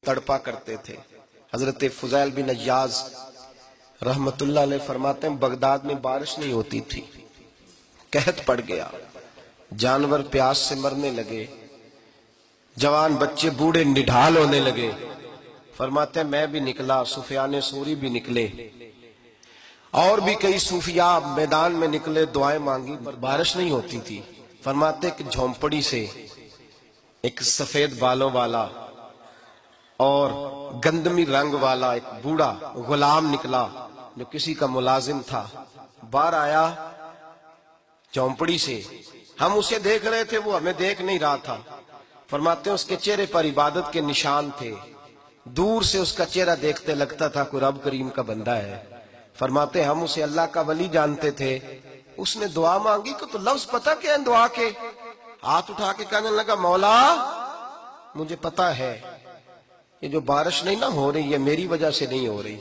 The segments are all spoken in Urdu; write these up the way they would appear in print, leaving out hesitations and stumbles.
تڑپا کرتے تھے۔ حضرت فضیل بن عیاض رحمت اللہ علیہ فرماتے ہیں بغداد میں بارش نہیں ہوتی تھی، قحط پڑ گیا، جانور پیاس سے مرنے لگے، جوان بچے بوڑھے نڈھال ہونے لگے۔ فرماتے ہیں میں بھی نکلا، سفیان ثوری بھی نکلے، اور بھی کئی صوفیاء میدان میں نکلے، دعائیں مانگی، پر بارش نہیں ہوتی تھی۔ فرماتے ایک جھونپڑی سے ایک سفید بالوں والا اور گندمی رنگ والا ایک بوڑھا غلام نکلا جو کسی کا ملازم تھا، باہر آیا جھونپڑی سے، ہم اسے دیکھ رہے تھے، وہ ہمیں دیکھ نہیں رہا تھا۔ فرماتے ہیں اس کے چہرے پر عبادت کے نشان تھے، دور سے اس کا چہرہ دیکھتے لگتا تھا کوئی رب کریم کا بندہ ہے۔ فرماتے ہم اسے اللہ کا ولی جانتے تھے۔ اس نے دعا مانگی کہ تو لفظ پتہ کیا ہے دعا کے؟ ہاتھ اٹھا کے کہنے لگا مولا مجھے پتا ہے یہ جو بارش نہیں نہ ہو رہی ہے میری وجہ سے نہیں ہو رہی،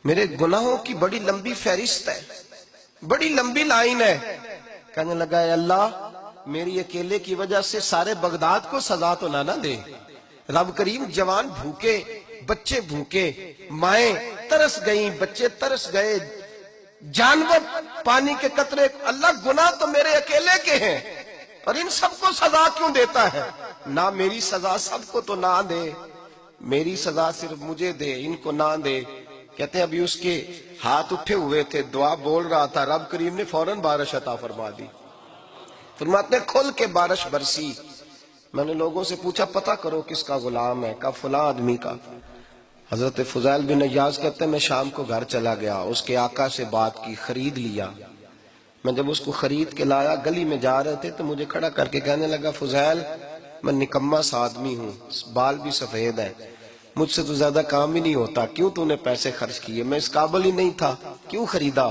میرے گناہوں کی بڑی لمبی فہرست ہے، بڑی لمبی لائن ہے۔ کہنے لگا اے اللہ میری اکیلے کی وجہ سے سارے بغداد کو سزا تو نہ دے۔ رب کریم جوان بھوکے، بچے بھوکے، مائیں ترس گئیں، بچے ترس گئے، جانور پانی کے قطرے، اللہ گناہ تو میرے اکیلے کے ہیں اور ان سب کو سزا کیوں دیتا ہے؟ نہ میری سزا سب کو تو نہ دے، میری سزا صرف مجھے دے، ان کو نہ دے۔ کہتے ہیں ابھی اس کے ہاتھ اٹھے ہوئے تھے، دعا بول رہا تھا، رب کریم نے فوراً بارش عطا فرما دی۔ فرماتے ہیں کھل کے بارش برسی۔ میں نے لوگوں سے پوچھا پتہ کرو کس کا غلام ہے، کہا فلاں آدمی کا۔ حضرت فضیل بن عیاض کہتے ہیں میں شام کو گھر چلا گیا، اس کے آقا سے بات کی، خرید لیا۔ میں جب اس کو خرید کے لایا، گلی میں جا رہے تھے تو مجھے کھڑا کر کے کہنے لگا فضیل میں نکما سا آدمی ہوں، بال بھی سفید ہے، مجھ سے تو زیادہ کام ہی نہیں ہوتا، کیوں تو نے پیسے خرچ کیے؟ میں اس قابل ہی نہیں تھا، کیوں خریدا؟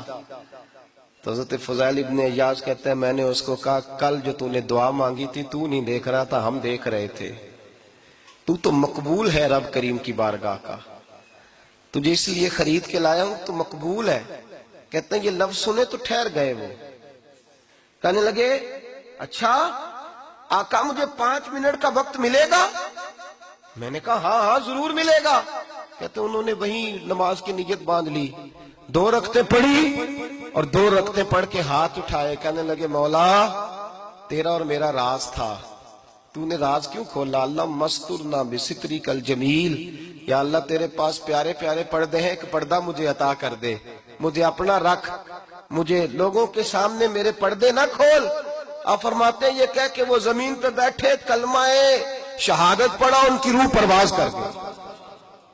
تو حضرت فضیل ابن عیاض کہتے ہیں میں نے اس کو کہا کل جو تو نے دعا مانگی تھی تو نہیں دیکھ رہا تھا، ہم دیکھ رہے تھے، تو مقبول ہے رب کریم کی بارگاہ کا، تجھے اس لیے خرید کے لایا ہوں، تو مقبول ہے۔ کہتے ہیں یہ لفظ سنے تو ٹھہر گئے، وہ کہنے لگے اچھا آقا مجھے 5 منٹ کا وقت ملے گا؟ میں نے کہا ہاں ہاں ضرور ملے گا۔ کہتے انہوں نے وہیں نماز کی نیت باندھ لی، 2 رکعتیں پڑھی اور 2 رکعتیں پڑھ کے ہاتھ اٹھائے، کہنے لگے مولا تیرا اور میرا راز تھا، تو نے راز کیوں کھولا؟ اللہ مسترنا بستری کل جمیل، یا اللہ تیرے پاس پیارے پیارے پردے ہیں، ایک پردہ مجھے عطا کر دے، مجھے اپنا رکھ، مجھے لوگوں کے سامنے میرے پردے نہ کھول۔ آپ فرماتے ہیں یہ کہہ کہ وہ زمین پہ بیٹھے کلمہ شہادت پڑھا، ان کی روح پرواز کر گئی۔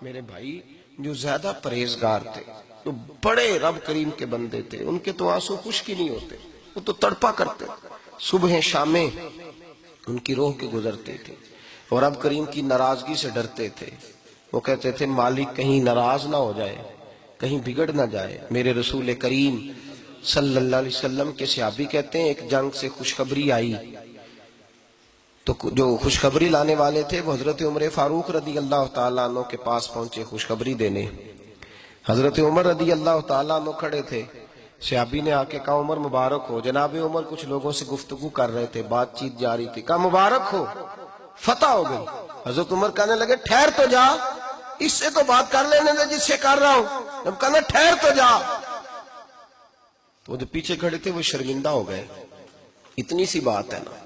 میرے بھائی جو زیادہ پرہیزگار تھے، جو بڑے رب کریم کے بندے تھے، ان کے تو آنسو خشک ہی نہیں ہوتے، وہ تو تڑپا کرتے، صبح شامیں ان کی روح کے گزرتے تھے اور رب کریم کی ناراضگی سے ڈرتے تھے۔ وہ کہتے تھے مالک کہیں ناراض نہ ہو جائے، کہیں بگڑ نہ جائے۔ میرے رسول کریم صلی اللہ علیہ وسلم کے صحابی کہتے ہیں ایک جنگ سے خوشخبری آئی، تو جو خوشخبری لانے والے تھے وہ حضرت عمر فاروق رضی اللہ تعالیٰ عنہ کے پاس پہنچے خوشخبری دینے۔ حضرت عمر رضی اللہ تعالیٰ عنہ کھڑے تھے، صحابی نے آ کے کہا عمر مبارک ہو۔ جناب عمر کچھ لوگوں سے گفتگو کر رہے تھے، بات چیت جاری تھی، کہا مبارک ہو، فتح ہو گئی۔ حضرت عمر کہنے لگے ٹھہر تو جا، اس سے تو بات کر لینے دے جس سے کر رہا ہوں۔ جب کہنا ٹھہر تو جا، تو وہ جو پیچھے کھڑے تھے وہ شرمندہ ہو گئے، اتنی سی بات ہے نا،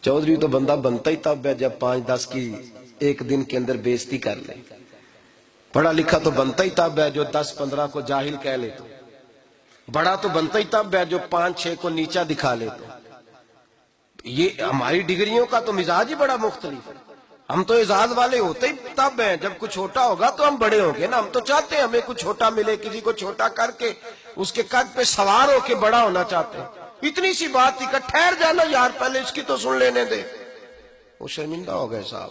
چودھری تو بندہ بنتا ہی تب ہے جب 5-10 کی ایک دن کے اندر بےزتی کر لے، پڑھا لکھا تو بنتا ہی تب ہے جو 10-15 کو جاہل کہہ لے، تو بڑا تو بنتا ہی تب ہے جو 5-6 کو نیچا دکھا لے۔ تو یہ ہماری ڈگریوں کا تو مزاج ہی بڑا مختلف ہے، ہم تو اعزاز والے ہوتے ہی تب ہیں جب کچھ چھوٹا ہوگا تو ہم بڑے ہوں گے نا، ہم تو چاہتے ہیں ہمیں کچھ چھوٹا ملے، کسی کو چھوٹا کر کے اس کے قد پہ سوار ہو کے بڑا ہونا چاہتے ہیں۔ اتنی سی بات تھی کہ ٹھہر جانا یار پہلے اس کی تو سن لینے دے۔ وہ شرمندہ ہو گئے صاحب،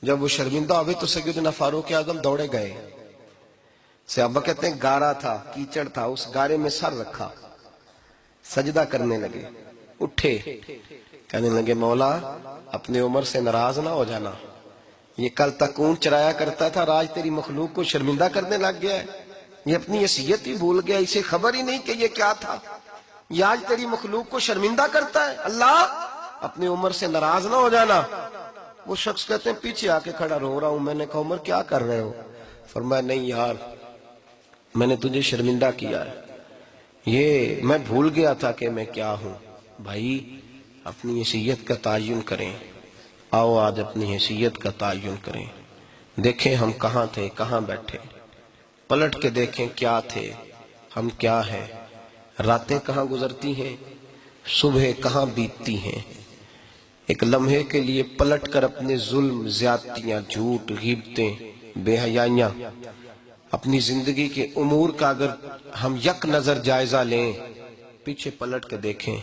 جب وہ شرمندہ ہوئے تو سیدنا فاروق اعظم دوڑے گئے، صحابہ کہتے ہیں گارا تھا، کیچڑ تھا، اس گارے میں سر رکھا، سجدہ کرنے لگے، اٹھے، کہنے لگے مولا اپنے عمر سے ناراض نہ ہو جانا، یہ کل تک اونٹ چرایا کرتا تھا، آج تیری مخلوق کو شرمندہ کرنے لگ گیا ہے، یہ اپنی حیثیت ہی بھول گیا، اسے خبر ہی نہیں کہ یہ کیا تھا، یہ آج تیری مخلوق کو شرمندہ کرتا ہے۔ اللہ اپنے عمر سے ناراض نہ ہو جانا۔ وہ شخص کہتے ہیں پیچھے آ کے کھڑا رو رہا ہوں. میں نے کہا عمر کیا کر رہے ہو؟ فرمایا نہیں یار میں نے تجھے شرمندہ کیا ہے, یہ میں بھول گیا تھا کہ میں کیا ہوں. بھائی اپنی حیثیت کا تعین کریں, آؤ آج اپنی حیثیت کا تعین کریں. دیکھیں ہم کہاں تھے, کہاں بیٹھے, پلٹ کے دیکھیں کیا تھے, ہم کیا ہیں. راتیں کہاں گزرتی ہیں, صبح کہاں بیتتی ہیں. ایک لمحے کے لیے پلٹ کر اپنے ظلم, زیادتیاں, جھوٹ, غیبتیں, بے حیائیاں, اپنی زندگی کے امور کا اگر ہم یک نظر جائزہ لیں, پیچھے پلٹ کے دیکھیں